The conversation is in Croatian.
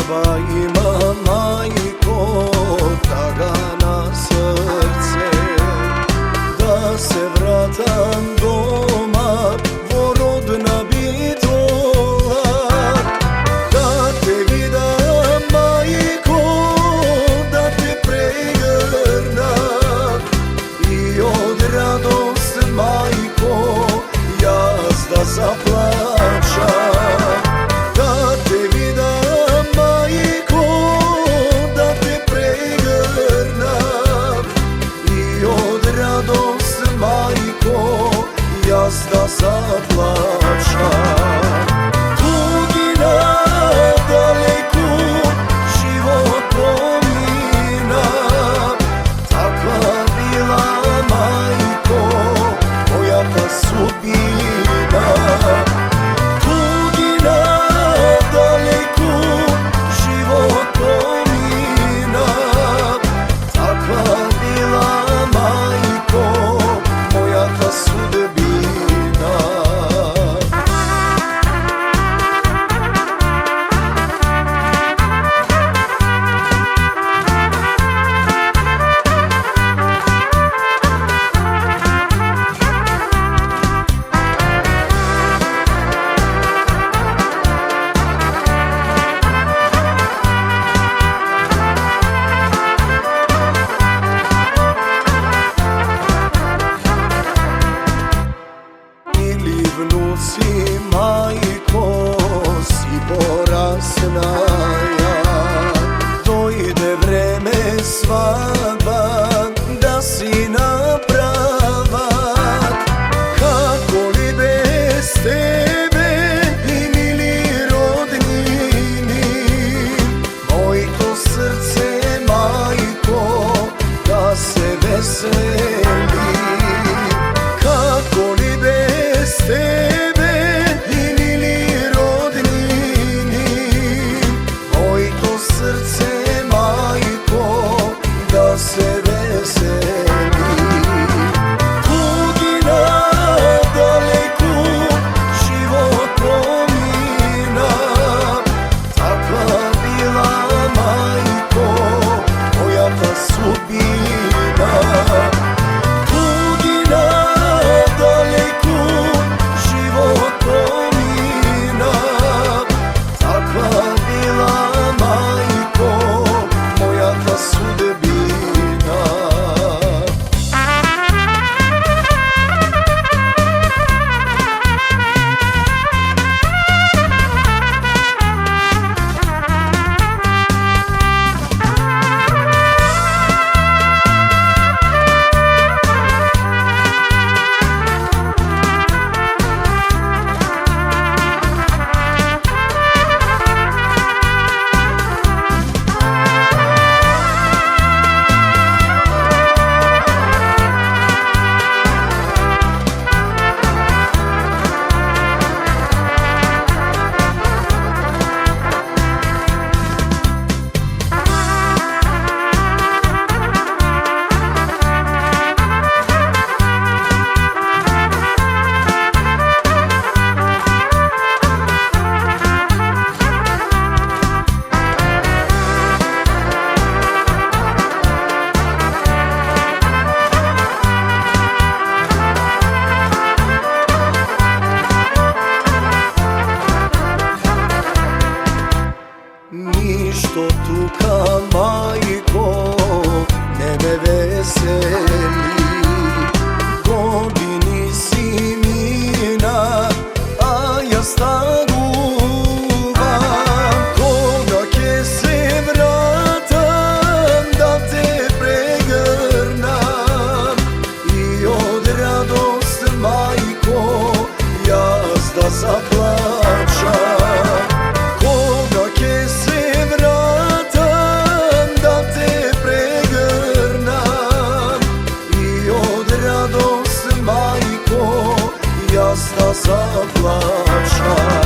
Treba ima majko tagana srce, da se vratam doma, vorodna bi dola. Da te vidam majko, da te pregrnam, i od radost majko, jaz da zaplačam. Da zaplača Tugina daleku život pomina, takva bila majko moja ta sudbina. Tugina daleku život pomina, takva bila majko moja ta sudbina. Vnuci majko si porasnaja, dojde vreme svadba da si naprava. Kako li bez tebe i mili rodnini, moj to srce majko da se veseli. Kako li bez tebe i mili rodnini, moj to srce majko da se veseli. Tugina daleku život pomina, takva bila majko moja ta sudbina. Ništo tuka majko ne me veseli, godini si mina, a ja staruvam. Koga ke se vratam da te pregrnam, i od radost majko jaz da zaplačam. Majko, jaz da zaplačam.